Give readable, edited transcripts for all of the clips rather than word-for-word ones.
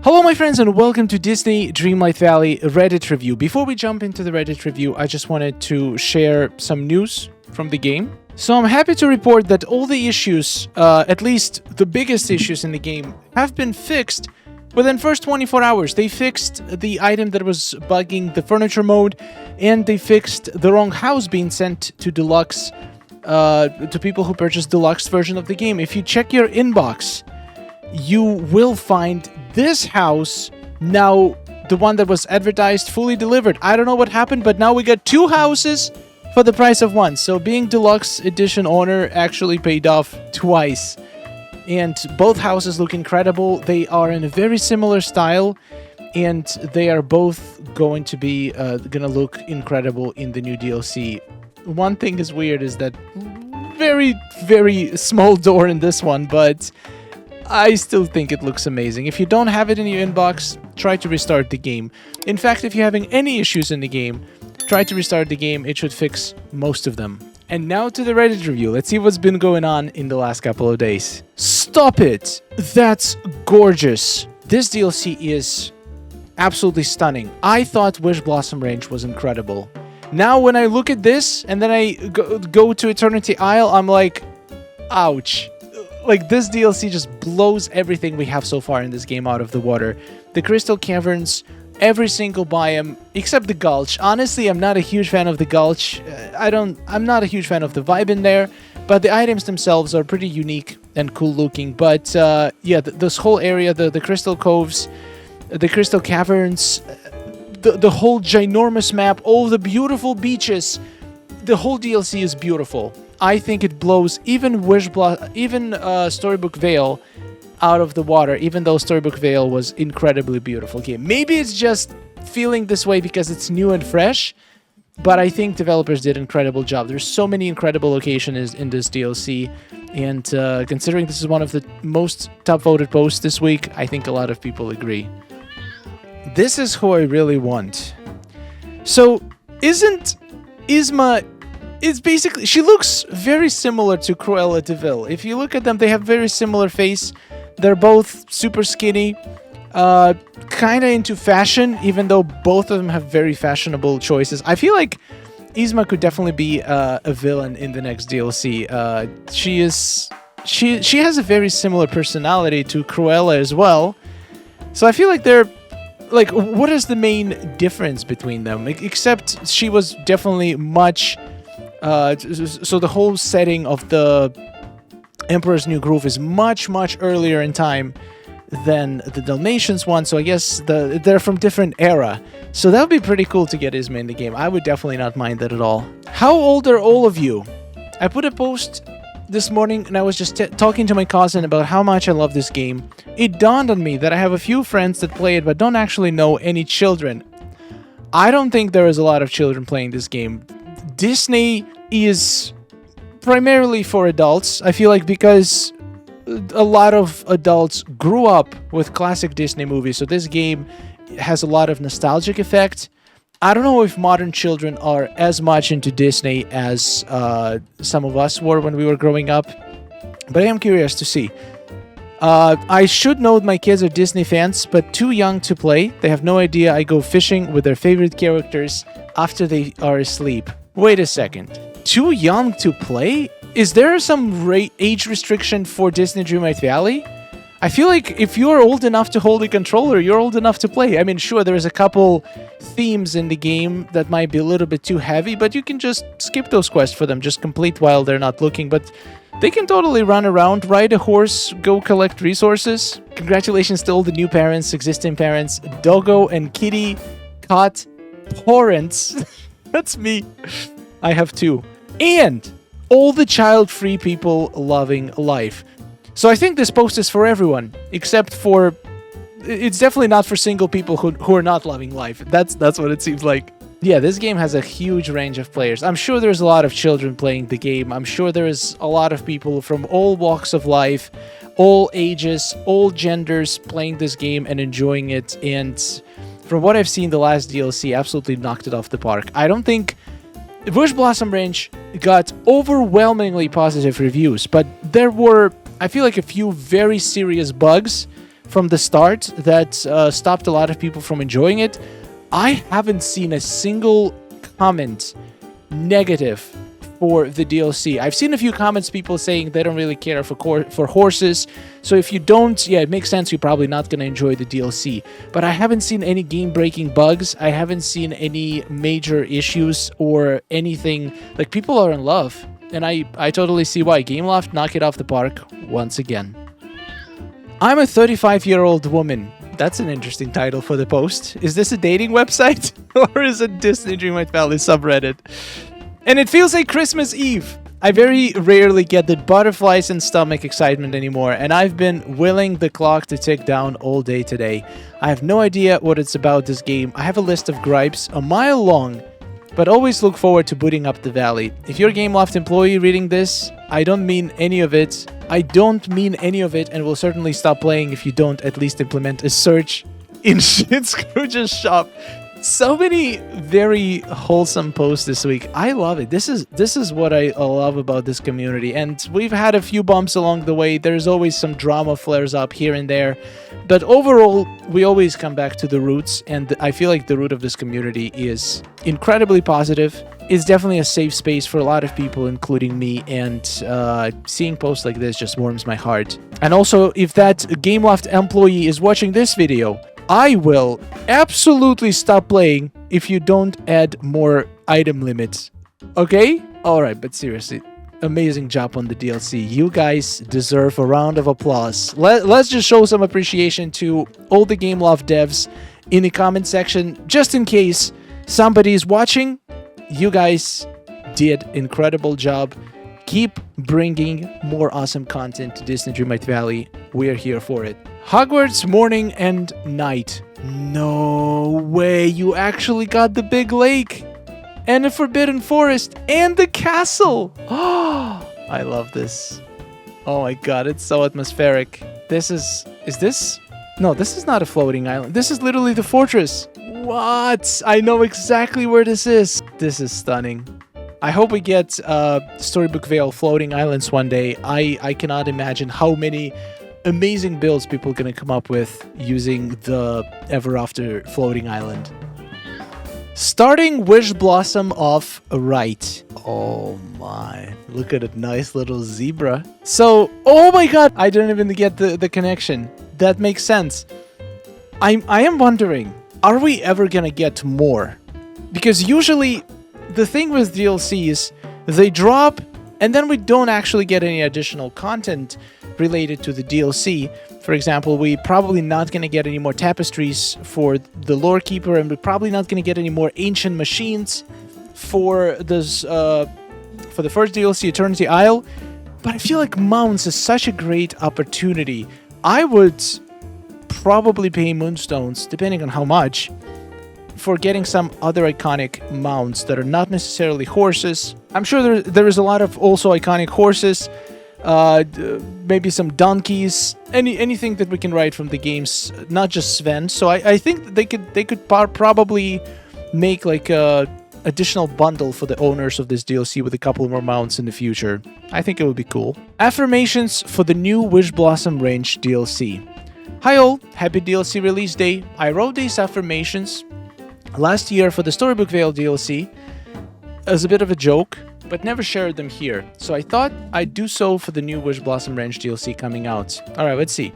Hello my friends and welcome to Disney Dreamlight Valley Reddit review. Before we jump into the Reddit review, I just wanted to share some news from the game. So I'm happy to report that all the issues, at least the biggest issues in the game, have been fixed within first 24 hours. They fixed the item that was bugging the furniture mode, and they fixed the wrong house being sent to deluxe, to people who purchased deluxe version of the game. If you check your inbox, you will find this house now, the one that was advertised, fully delivered. I don't know what happened, but now we got two houses for the price of one. So being deluxe edition owner actually paid off twice. And both houses look incredible. They are in a very similar style, and they are both going to be gonna look incredible in the new DLC. One thing is weird is that very, very small door in this one, but I still think it looks amazing. If you don't have it in your inbox, try to restart the game. In fact, if you're having any issues in the game, try to restart the game. It should fix most of them. And now to the Reddit review. Let's see what's been going on in the last couple of days. Stop it! That's gorgeous. This DLC is absolutely stunning. I thought Wishblossom range was incredible. Now when I look at this and then I go to Eternity Isle, I'm like, ouch. Like, this DLC just blows everything we have so far in this game out of the water. The Crystal Caverns, every single biome, except the Gulch. Honestly, I'm not a huge fan of the Gulch. I'm not a huge fan of the vibe in there, but the items themselves are pretty unique and cool looking. But, yeah, this whole area, the Crystal Coves, the Crystal Caverns, the whole ginormous map, all the beautiful beaches, the whole DLC is beautiful. I think it blows even Storybook Vale out of the water, even though Storybook Vale was incredibly beautiful game. Maybe it's just feeling this way because it's new and fresh, but I think developers did an incredible job. There's so many incredible locations in this DLC, and considering this is one of the most top voted posts this week, I think a lot of people agree. This is who I really want. So, isn't Yzma... It's basically, she looks very similar to Cruella de Vil. If you look at them, they have very similar face. They're both super skinny, kind of into fashion, even though both of them have very fashionable choices. I feel like Yzma could definitely be a villain in the next DLC. She has a very similar personality to Cruella as well. So I feel like they're, like, what is the main difference between them? Except she was definitely much... so the whole setting of the Emperor's New Groove is much, much earlier in time than the Dalmatians one, so I guess they're from different era. So that would be pretty cool to get Yzma in the game. I would definitely not mind that at all. How old are all of you? I put a post this morning and I was just talking to my cousin about how much I love this game. It dawned on me that I have a few friends that play it but don't actually know any children. I don't think there is a lot of children playing this game. Disney is primarily for adults. I feel like because a lot of adults grew up with classic Disney movies, so this game has a lot of nostalgic effect. I don't know if modern children are as much into Disney as some of us were when we were growing up, but I am curious to see. I should know my kids are Disney fans, but too young to play. They have no idea I go fishing with their favorite characters after they are asleep. Wait a second. Too young to play? Is there some age restriction for Disney Dreamlight Valley? I feel like if you're old enough to hold a controller, you're old enough to play. I mean, sure, there's a couple themes in the game that might be a little bit too heavy, but you can just skip those quests for them, just complete while they're not looking. But they can totally run around, ride a horse, go collect resources. Congratulations to all the new parents, existing parents, Doggo and Kitty, Caught, Parents. That's me. I have two. And all the child-free people loving life. So I think this post is for everyone, except for... It's definitely not for single people who are not loving life. That's what it seems like. Yeah, this game has a huge range of players. I'm sure there's a lot of children playing the game. I'm sure there's a lot of people from all walks of life, all ages, all genders playing this game and enjoying it. And from what I've seen, the last DLC absolutely knocked it off the park. I don't think Wishblossom Range got overwhelmingly positive reviews, but there were, I feel like, a few very serious bugs from the start that stopped a lot of people from enjoying it. I haven't seen a single comment negative for the DLC. I've seen a few comments, people saying they don't really care for horses. So if you don't, yeah, it makes sense. You're probably not going to enjoy the DLC. But I haven't seen any game-breaking bugs. I haven't seen any major issues or anything. Like, people are in love. And I totally see why. Gameloft, knock it off the park once again. I'm a 35-year-old woman. That's an interesting title for the post. Is this a dating website? Or is it DISNEY Dreamlight Valley subreddit? And it feels like Christmas Eve. I very rarely get the butterflies and stomach excitement anymore, and I've been willing the clock to tick down all day today. I have no idea what it's about, this game. I have a list of gripes a mile long, but always look forward to booting up the valley. If you're a Gameloft employee reading this, I don't mean any of it. And will certainly stop playing if you don't at least implement a search in Shit Scrooge's shop. So many very wholesome posts this week. I love it. This is what I love about this community. And we've had a few bumps along the way. There's always some drama flares up here and there. But overall, we always come back to the roots. And I feel like the root of this community is incredibly positive. It's definitely a safe space for a lot of people, including me. And seeing posts like this just warms my heart. And also, if that Gameloft employee is watching this video, I will absolutely stop playing if you don't add more item limits. Okay? Alright, but seriously, amazing job on the DLC. You guys deserve a round of applause. Let's just show some appreciation to all the Gameloft devs in the comment section. Just in case somebody's watching, you guys did incredible job. Keep bringing more awesome content to Disney Dreamlight Valley. We're here for it. Hogwarts morning and night. No way, you actually got the big lake and a forbidden forest and the castle. Oh, I love this. Oh my god, it's so atmospheric. Is this? No, this is not a floating island. This is literally the fortress. What? I know exactly where this is. This is stunning. I hope we get Storybook Vale floating islands one day. I cannot imagine how many amazing builds people are going to come up with using the Ever After floating island. Starting Wishblossom off right. Oh my, look at a nice little zebra. So, oh my god, I didn't even get the connection. That makes sense. I am wondering, are we ever going to get more? Because usually the thing with DLCs, they drop and then we don't actually get any additional content related to the DLC. For example, we're probably not going to get any more tapestries for the Lore Keeper, and we're probably not going to get any more ancient machines for this for the first DLC, Eternity Isle. But I feel like mounts is such a great opportunity. I would probably pay Moonstones, depending on how much, for getting some other iconic mounts that are not necessarily horses. I'm sure there is a lot of also iconic horses, maybe some donkeys, anything that we can ride from the games, not just Sven. So I think they could probably make like a additional bundle for the owners of this DLC with a couple more mounts in the future. I think it would be cool. Affirmations for the new Wishblossom Range DLC. Hi all, happy DLC release day. I wrote these affirmations last year for the Storybook Vale DLC as a bit of a joke, but never shared them here. So I thought I'd do so for the new Wishblossom Ranch DLC coming out. Alright, let's see.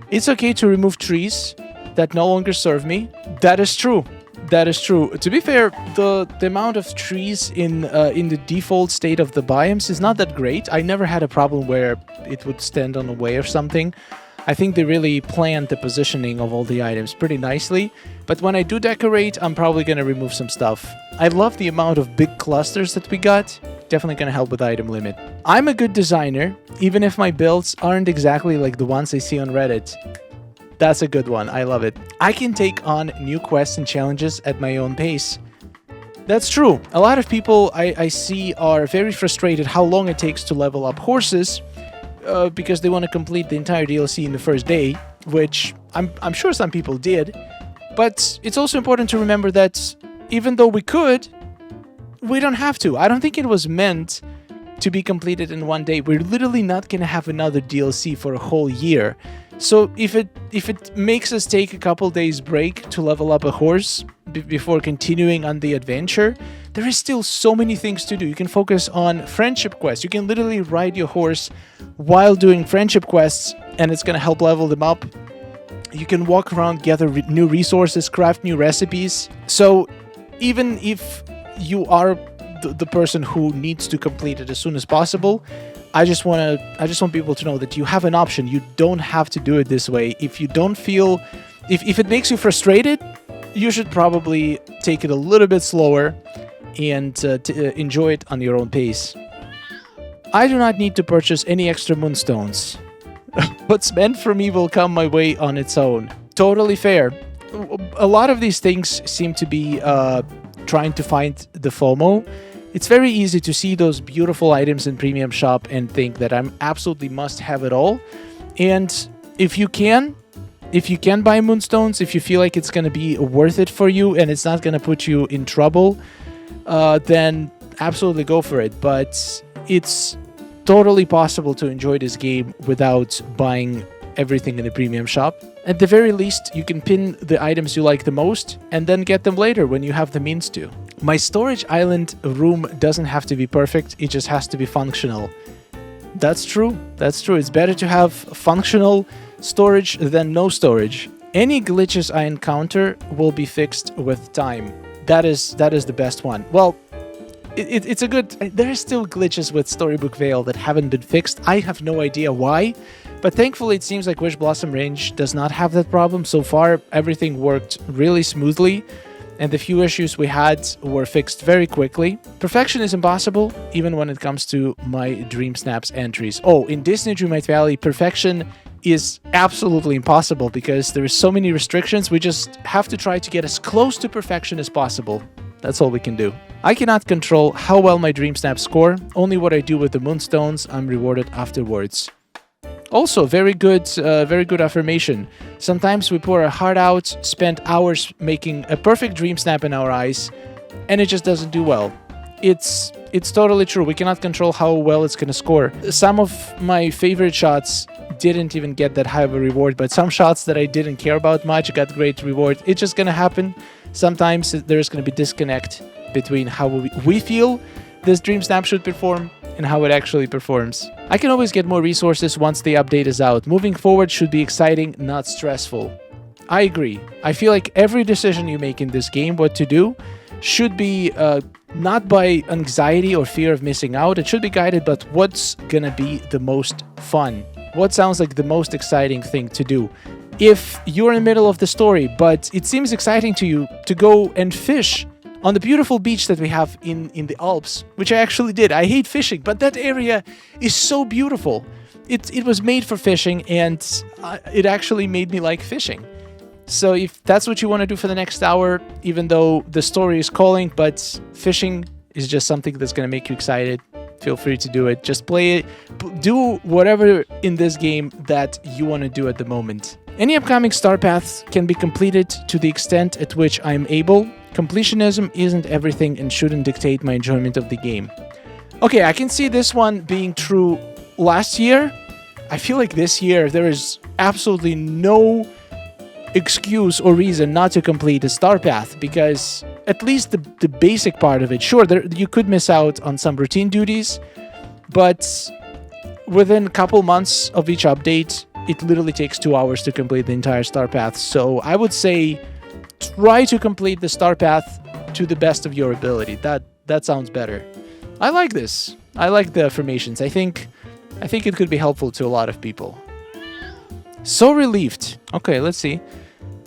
It's okay to remove trees that no longer serve me. That is true. That is true. To be fair, the amount of trees in the default state of the biomes is not that great. I never had a problem where it would stand on the way or something. I think they really planned the positioning of all the items pretty nicely. But when I do decorate, I'm probably going to remove some stuff. I love the amount of big clusters that we got. Definitely going to help with item limit. I'm a good designer, even if my builds aren't exactly like the ones I see on Reddit. That's a good one. I love it. I can take on new quests and challenges at my own pace. That's true. A lot of people I see are very frustrated how long it takes to level up horses, because they want to complete the entire DLC in the first day, which I'm sure some people did. But it's also important to remember that even though we could, we don't have to. I don't think it was meant to be completed in one day. We're literally not going to have another DLC for a whole year. So if it makes us take a couple days break to level up a horse before continuing on the adventure, there is still so many things to do. You can focus on friendship quests. You can literally ride your horse while doing friendship quests, and it's going to help level them up. You can walk around, gather new resources, craft new recipes. So even if you are the person who needs to complete it as soon as possible, I just want people to know that you have an option. You don't have to do it this way. If you don't feel, if it makes you frustrated, you should probably take it a little bit slower and enjoy it on your own pace. I do not need to purchase any extra Moonstones. What's meant for me will come my way on its own. Totally fair. A lot of these things seem to be trying to find the FOMO. It's very easy to see those beautiful items in Premium Shop and think that I'm absolutely must have it all. And if you can buy Moonstones, if you feel like it's going to be worth it for you and it's not going to put you in trouble, then absolutely go for it. But it's totally possible to enjoy this game without buying everything in the Premium Shop. At the very least, you can pin the items you like the most and then get them later when you have the means to. My storage island room doesn't have to be perfect, it just has to be functional. That's true. It's better to have functional storage than no storage. Any glitches I encounter will be fixed with time. That is the best one. Well, it's a good... There are still glitches with Storybook Vale that haven't been fixed. I have no idea why, but thankfully it seems like Wishblossom Range does not have that problem. So far, everything worked really smoothly, and the few issues we had were fixed very quickly. Perfection is impossible, even when it comes to my Dream Snaps entries. Oh, in Disney Dreamlight Valley, perfection is absolutely impossible because there are so many restrictions. We just have to try to get as close to perfection as possible. That's all we can do. I cannot control how well my Dream Snaps score. Only what I do with the Moonstones, I'm rewarded afterwards. Also, very good affirmation. Sometimes we pour our heart out, spend hours making a perfect dream snap in our eyes, and it just doesn't do well. It's totally true. We cannot control how well it's going to score. Some of my favorite shots didn't even get that high of a reward, but some shots that I didn't care about much got great reward. It's just going to happen. Sometimes there's going to be disconnect between how we feel this dream snap should perform and how it actually performs. I can always get more resources once the update is out. Moving forward should be exciting, not stressful. I agree. I feel like every decision you make in this game, what to do, should be not by anxiety or fear of missing out. It should be guided by what's gonna be the most fun. What sounds like the most exciting thing to do. If you're in the middle of the story, but it seems exciting to you to go and fish on the beautiful beach that we have in the Alps, which I actually did. I hate fishing, but that area is so beautiful. It was made for fishing, and it actually made me like fishing. So if that's what you want to do for the next hour, even though the story is calling, but fishing is just something that's going to make you excited, feel free to do it. Just play it. Do whatever in this game that you want to do at the moment. Any upcoming star paths can be completed to the extent at which I am able. Completionism isn't everything and shouldn't dictate my enjoyment of the game. Okay, I can see this one being true last year. I feel like this year there is absolutely no excuse or reason not to complete a star path, because at least the basic part of it, sure, you could miss out on some routine duties, but within a couple months of each update, it literally takes 2 hours to complete the entire star path. So I would say try to complete the star path to the best of your ability. That sounds better. I like this. I like the affirmations. I think it could be helpful to a lot of people. So relieved. Okay, let's see.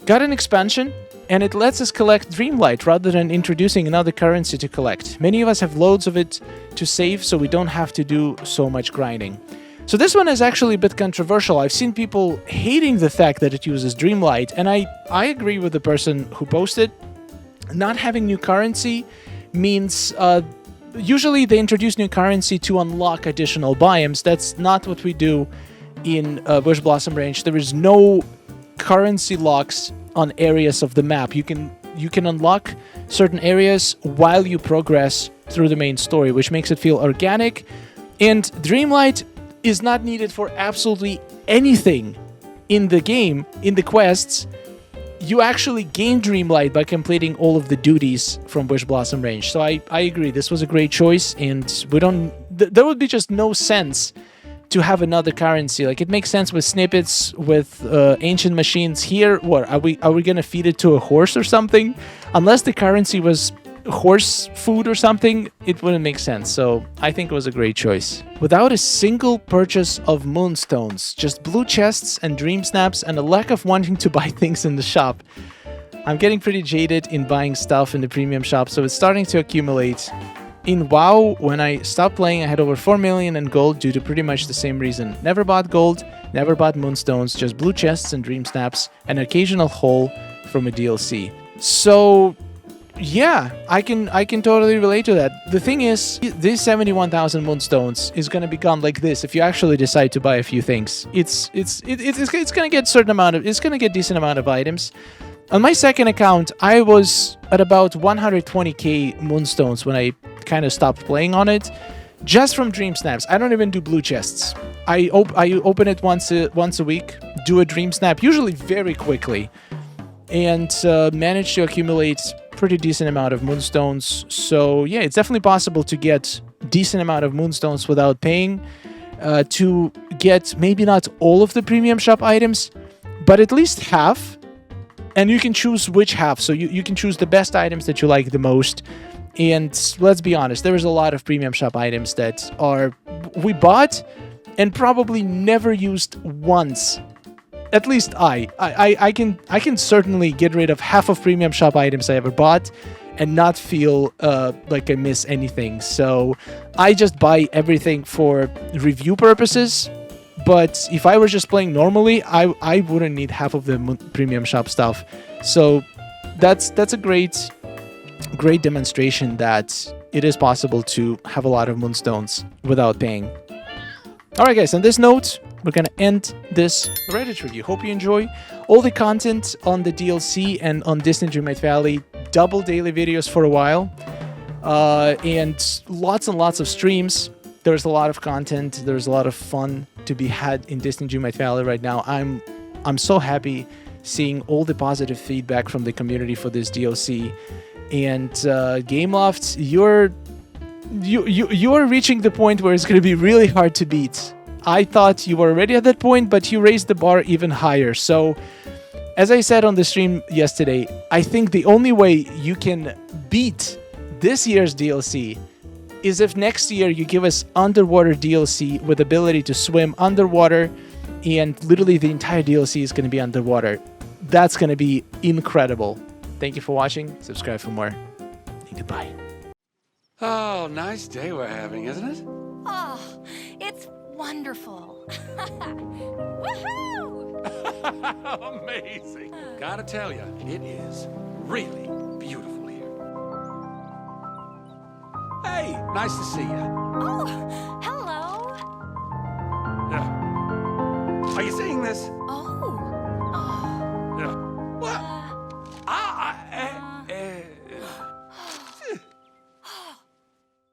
Got an expansion, and it lets us collect Dreamlight rather than introducing another currency to collect. Many of us have loads of it to save, so we don't have to do so much grinding. So this one is actually a bit controversial. I've seen people hating the fact that it uses Dreamlight, and I agree with the person who posted. Not having new currency means usually they introduce new currency to unlock additional biomes. That's not what we do in Wishblossom Range. There is no currency locks on areas of the map. You can unlock certain areas while you progress through the main story, which makes it feel organic. And Dreamlight is not needed for absolutely anything in the game, in the quests, you actually gain Dreamlight by completing all of the duties from Wishblossom range. So I agree, this was a great choice, and we don't... there would be just no sense to have another currency. Like, it makes sense with snippets, with ancient machines. Here, what, are we gonna feed it to a horse or something? Unless the currency was horse food or something, it wouldn't make sense. So I think it was a great choice. Without a single purchase of Moonstones, just blue chests and dream snaps and a lack of wanting to buy things in the shop, I'm getting pretty jaded in buying stuff in the premium shop, so it's starting to accumulate. In WoW, when I stopped playing, I had over 4 million in gold due to pretty much the same reason. Never bought gold, never bought Moonstones, just blue chests and dream snaps, an occasional haul from a DLC. So yeah, I can totally relate to that. The thing is, this 71,000 Moonstones is gonna become like this if you actually decide to buy a few things. It's gonna get decent amount of items. On my second account, I was at about 120k Moonstones when I kind of stopped playing on it, just from dream snaps. I don't even do blue chests. I open it once a week, do a dream snap, usually very quickly, and manage to accumulate pretty decent amount of Moonstones. So yeah, it's definitely possible to get decent amount of Moonstones without paying, to get maybe not all of the premium shop items, but at least half. And you can choose which half, so you can choose the best items that you like the most. And let's be honest, there is a lot of premium shop items that we bought and probably never used once. At least I can certainly get rid of half of premium shop items I ever bought and not feel like I miss anything. So I just buy everything for review purposes. But if I were just playing normally, I wouldn't need half of the premium shop stuff. So that's a great demonstration that it is possible to have a lot of Moonstones without paying. Alright guys, on this note, we're gonna end this Reddit review. Hope you enjoy all the content on the DLC and on Disney Dreamlight Valley. Double daily videos for a while. And lots of streams. There's a lot of content. There's a lot of fun to be had in Disney Dreamlight Valley right now. I'm so happy seeing all the positive feedback from the community for this DLC. And Gameloft, you're reaching the point where it's going to be really hard to beat. I thought you were already at that point, but you raised the bar even higher. So, as I said on the stream yesterday, I think the only way you can beat this year's DLC is if next year you give us underwater DLC with ability to swim underwater, and literally the entire DLC is going to be underwater. That's going to be incredible. Thank you for watching. Subscribe for more. And goodbye. Oh, nice day we're having, isn't it? Oh, it's wonderful. Woohoo! Amazing. Gotta tell you, it is really beautiful here. Hey, nice to see you. Oh, hello. Are you seeing this? Oh,